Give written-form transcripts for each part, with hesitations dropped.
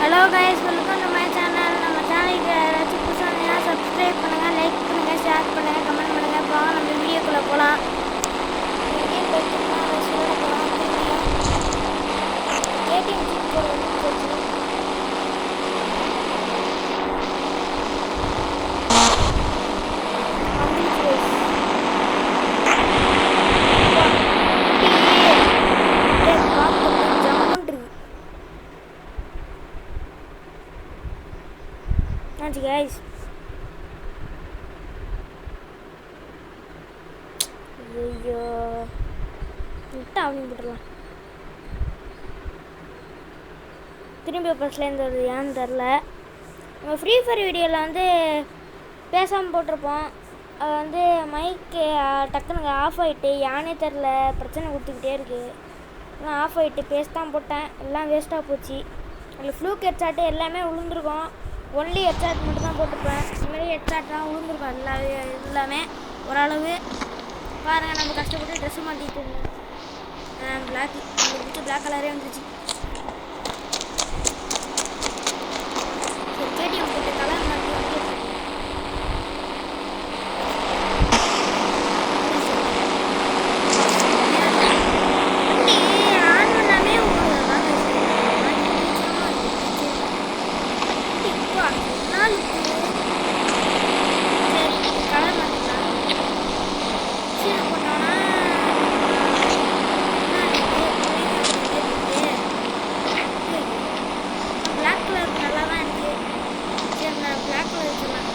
Hello guys, welcome to my channel. நம்ம சேனலுக்கு யாராச்சும் புதுசாக சப்ஸ்கிரைப் பண்ணுங்கள், லைக் பண்ணுங்கள், ஷேர் பண்ணுங்கள், கமெண்ட் பண்ணுங்கள். வாங்க நம்ம வீடியோக்குள்ளே போகலாம். எங்கேயும் போய்ட்டுருக்கோம், சொல்ல போகலாம். ஏடிஎம் சீட் போச்சு. Guys, ஐயோ விட்டா அப்படின்னு போட்டுடலாம். திரும்பி பஸ்லேருந்து வருது, ஏன்னு தெரில. நம்ம ஃப்ரீ ஃபயர் வீடியோவில் வந்து பேசாமல் போட்டிருப்போம். அது வந்து மைக்கு டக்குனுங்க ஆஃப் ஆகிட்டு, யானே தெரில, பிரச்சனை கொடுத்துக்கிட்டே இருக்குது. நான் ஆஃப் ஆகிட்டு பேசத்தான் போட்டேன், எல்லாம் வேஸ்ட்டாக போச்சு. அதில் ஃப்ளூக் ஹெட்சாட்டு எல்லாமே விழுந்துருக்கும். ஒன்லி ஹெட்சாட் மட்டும் தான் போட்டிருப்பேன். இதுமாதிரி ஹெட்சாட் தான் விழுந்துருக்கும் எல்லாமே ஓரளவு. பாருங்கள், நம்ம கஷ்டப்பட்டு ட்ரெஸ்ஸு மாட்டிகிட்டு இருந்தேன். பிளாக் வந்துட்டு பிளாக் கலரே வந்துருச்சு. சரி, கேடிஎம் போட்டு கலர் மாட்டி ஆன் பண்ணாமே கலர் மாட்டிக்கலாம். சீனை போட்டோன்னா பிளாக் கலர் நல்லா தான் இருக்குது. சரி, நான் பிளாக் கலர் வச்சுக்கலாம்.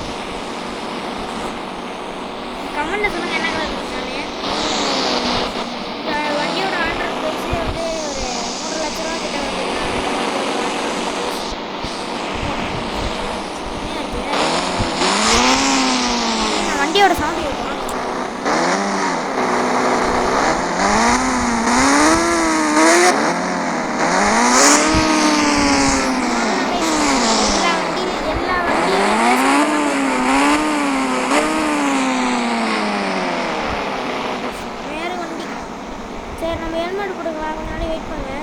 கமெண்ட்டில் சொல்லுங்கள் என்ன கலர் இருக்கானே. இந்த வண்டியோட ஆர்டர் ப்ரைஸே வந்து ஒரு 3 லட்ச ரூபா கிட்ட வந்து வண்டியோட சவுண்ட் இருக்கும். சரி, நம்ம ஹெல்மெட் போட்டுக்கலாம். கொஞ்ச நாள் வெயிட் பண்ணு.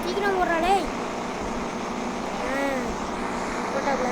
சீக்கிரம் போடுறாளே. போட்டாப்ல.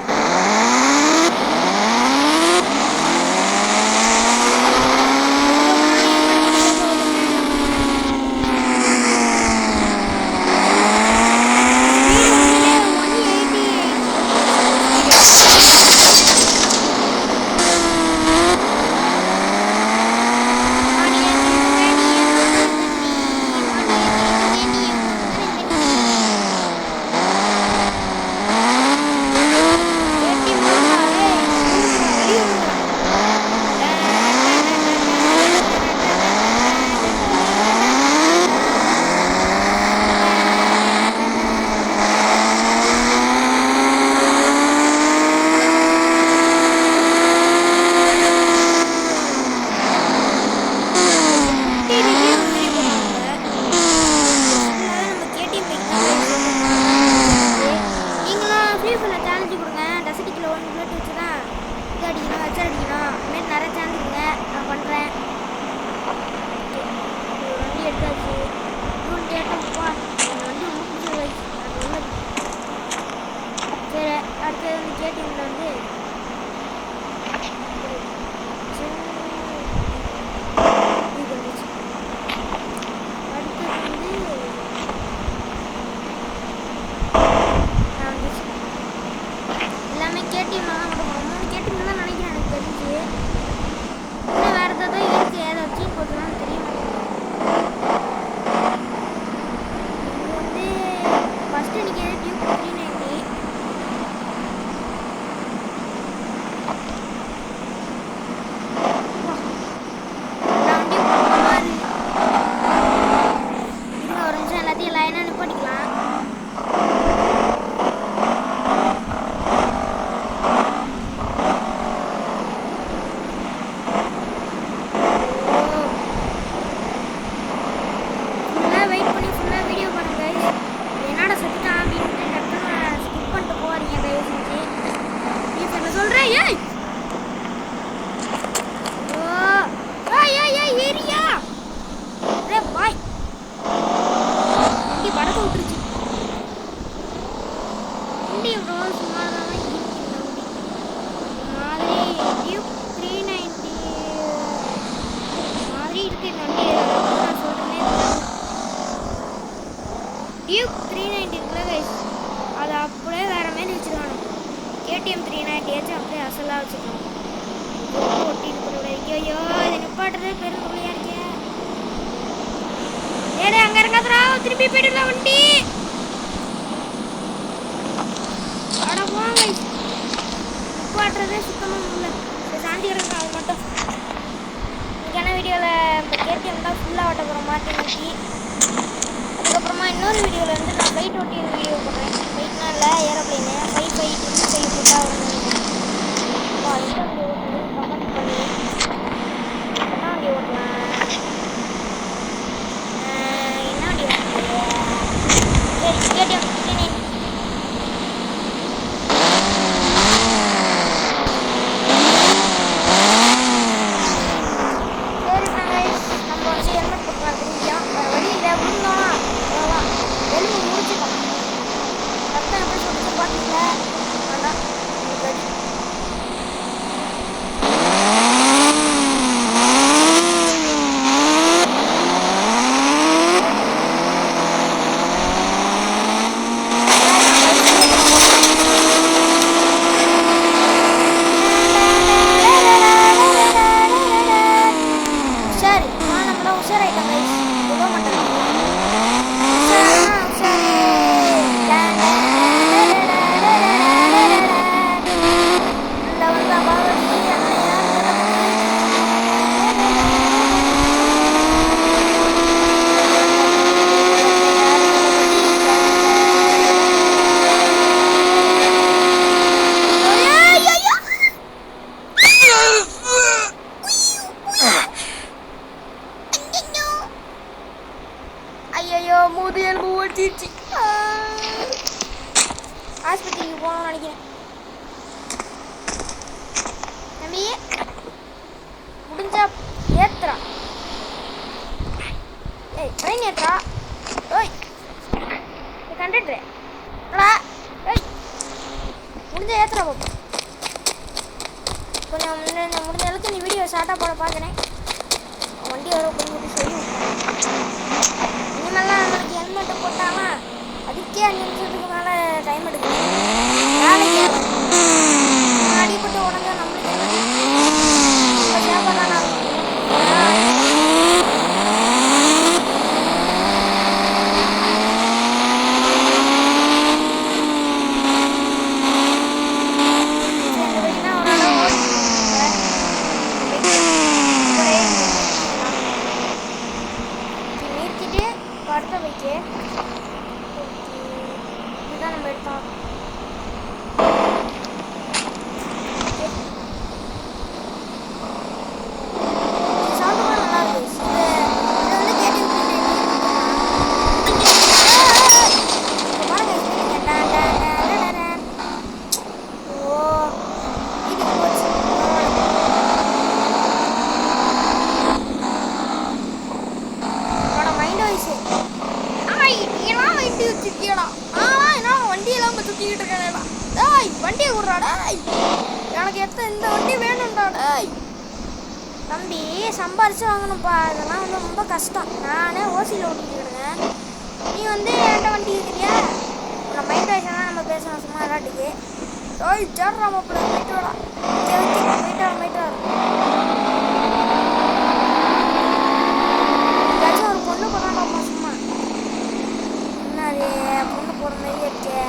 கேடிஎம் 390 அப்படியே அசலாக வச்சுக்கணும். ஒட்டிட்டு ஐயோ இதை நிப்பாட்டுறதே பெரும் தொழியா இருக்கேன். ஏடே அங்கே இருக்காதரா, திருப்பி போயிட்டு வண்டி. அட போங்க, நிப்பாட்டுறதே சுத்தமாக இல்லை. சாந்தி கிடக்கும் அது மட்டும். இன்னைக்கான வீடியோவில் இந்த கேடிஎம் தான் ஃபுல்லாக ஓட்ட போகிறோம் மாற்றி மாற்றி. அதுக்கப்புறமா இன்னொரு வீடியோவில் வந்து நான் ஃப்ளைட் ஓட்டி வீடியோ போடுறேன். ஃப்ளைட்னா இல்லை, ஏரோப்ளைனு. ஃபைட் ஃபுல்லாக வந்து கமெண்ட் பண்ணி என்ன வண்டி ஓட்டலாம், என்ன வண்டி ஓட்டலாம். சரி கேடிஎம் ஆஸ்பத்திரிக்கு போகணும்னு நினைக்கிறேன். தம்பி முடிஞ்சா ஏத்துறா. ஏய் ட்ரெயின் ஏத்துறா. ஓய் கண்டக்டர் ஏய் முடிஞ்சா ஏத்துறா பாப்பா. கொஞ்சம் முடிஞ்ச அளவுக்கு இந்த வீடியோ ஷார்ட்டாக போட பார்க்குறேன். வண்டி வர கொஞ்சம் சொல்லி இனிமேலாம் நம்மளுக்கு ஹெல்மெட்டை போட்டாங்கன்னா அதுக்கே 5 நிமிஷத்துக்கு மேலே டைம் எடுக்குது. வேலைக்கு அடிப்பட்டு உடஞ்சா நம்மளுக்கு ரொம்ப சேஃபாக தானே நிறுத்திட்டு படுத்த வைக்க. இதுதான் நம்ம எடுத்தோம். சவுண்டு கூட நல்லா இருக்கு. இது வந்து கேட்டு ஓ வீட்டுக்கு போச்சு. மைண்ட் வாய்ஸ் நீலாம் வண்டி வச்சுருக்கியடா. என்ன வண்டியெல்லாம் இப்போ சுற்றிக்கிட்டு இருக்கேன்டா. டேய் வண்டியை விட்றாடா. எனக்கு இந்த வண்டி வேணும்டா. டேய் தம்பி சம்பாரிச்சு வாங்கணும்ப்பா. இதெல்லாம் வந்து ரொம்ப கஷ்டம். நானே ஓசியில் ஓட்டிட்டு இருக்கேன். நீ வந்து என்கிட்ட வண்டி இருக்கிறியா? உன்னை மைண்ட் வாய்ஸ்லாம் நம்ம பேசணும் சும்மா விளாட்டுக்கு. டேய் சேர்றா மாப்பிள்ள போயிட்டு வாடா. போயிட்டு வர ஏதாச்சும் ஒரு பொண்ணு போடாண்டாமா சும்மா. என்ன அது பொண்ணு போகிற மாதிரியே இருக்கே.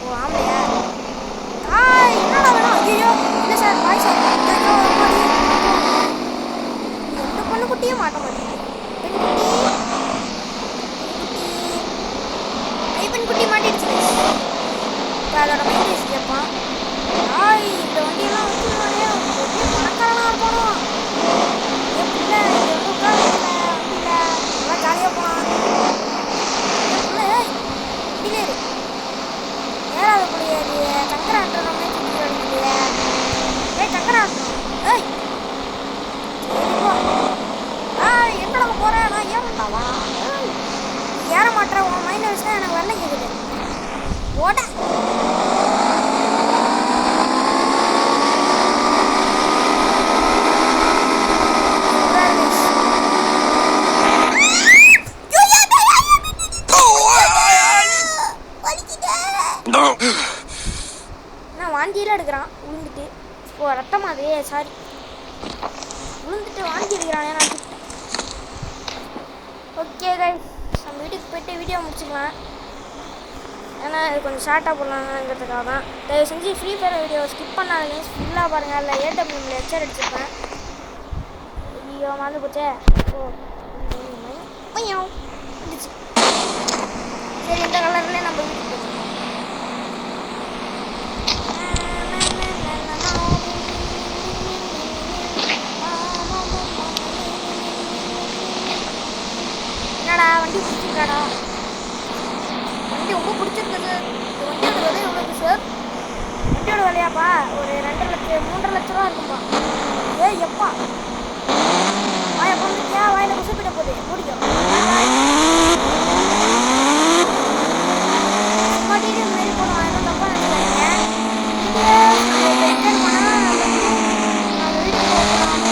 ஓ ஆமையா? என்னடா வேணும்? ஐயோ இல்லை சார் பாய் சார். எந்த பொண்ணு குட்டியும் மாட்ட மாட்டேங்குது. பெண் குட்டி மாட்டிடுச்சு. இப்போ அதோட மைண்ட் வாய்ஸ் கேட்பான். இந்த வண்டியெல்லாம் வச்சு பணக்காரனாக இருக்கணும். இல்லை நல்லா ஜாலியாக போனான். இல்லை ஏறாத முடியாது. சக்கரை ஆட்டுற மாதிரி சுற்றி அடிக்குது. சக்கரை ஆட்டணும். எங்கே நம்ம போகிறேன்? நான் ஏறண்டாவா? ஏற மாட்டேன். உன் மைண்ட் வச்சு தான் எனக்கு வெள்ளை கேட்குது. ஓட சாரி விழுந்துட்டு வாங்கியிருக்கிறானே நான். ஓகே கைஸ், நம்ம வீட்டுக்கு போய்ட்டு வீடியோ முடிச்சுக்கலாம். ஏன்னா இது கொஞ்சம் ஷார்ட்டாக போடலாங்கிறதுக்காக தான். தயவு செஞ்சு ஃப்ரீ ஃபயர் வீடியோ ஸ்கிப் பண்ணாதீங்க, ஃபுல்லாக பாருங்கள். அதில் ஏடபிள்யூமில் ஹெச்ஆர் அடிச்சிருப்பேன். ஐயோ மறந்து போச்சே. ஓ பையன் வந்துச்சு. சரி, இந்த கலர்லேயே நம்ம வீட்டுக்கு போகணும். என்னடா வண்டி பிடிச்சிருக்காடா? வண்டி ரொம்ப பிடிச்சிருக்குது. இந்த வண்டியோட விலை எவ்வளோது சார்? வண்டியோட விலையாப்பா ஒரு 2 லட்சம் 3.5 லட்ச ரூபா இருக்கும்பா. ஏய் எப்பா வாயை போட்டுட்டியா? வாயில் குசப்பிட்ட போகுது, முடியும். மாட்டிட்டு மாரி போனோம், அதெல்லாம் தப்பாக நினைச்சாங்க. என்ஜாய் பண்ணால் நம்ம வீட்டுக்கு போகலாம்.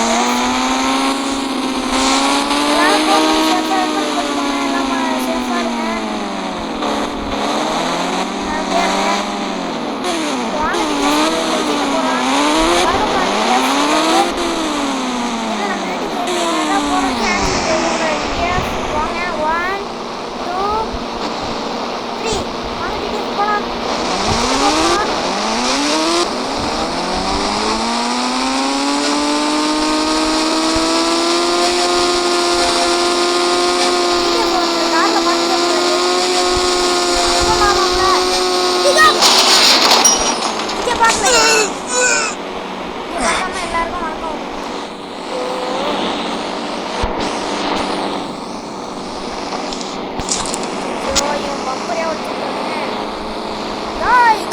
எல்லாரும் போகணும், சேஃபாக இருப்பாங்க, நம்ம சேஃபாக இருங்க.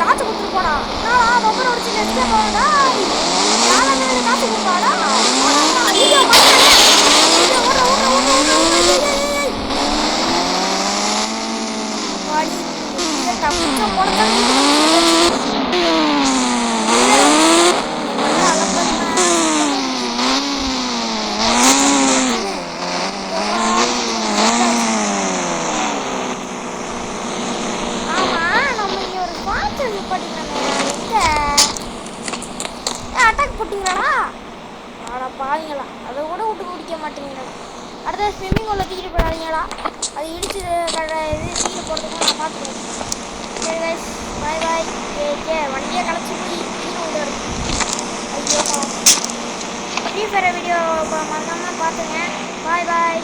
காசு கொடுத்துட்டு போனா நான் பம்பர் உடிச்சு நெக்ஸ்ட் போறடா. யாரா மேல காசு கொடுப்பாடா? ஐயோ வாடி இத தப்பிச்ச போறதா. அட்டாக் போட்டிங்களாடா? ஆடா பாவீங்களா, அதை கூட விட்டு குடிக்க மாட்டீங்களா? அடுத்த ஸ்விம்மிங் பூலில் தூக்கிட்டு போயிடாதீங்களா? அது இடிச்சு இது தூக்கிட்டு போகிறதுக்கு நான் பார்த்துருவேன். சரி கைஸ், பாய் பாய். வண்டியை கலைச்சி போய் கீழே விடுறது. ஐயோ, ஃப்ரீ ஃபயர் வீடியோ மறக்காமல் பார்த்துங்க. பாய் பாய்.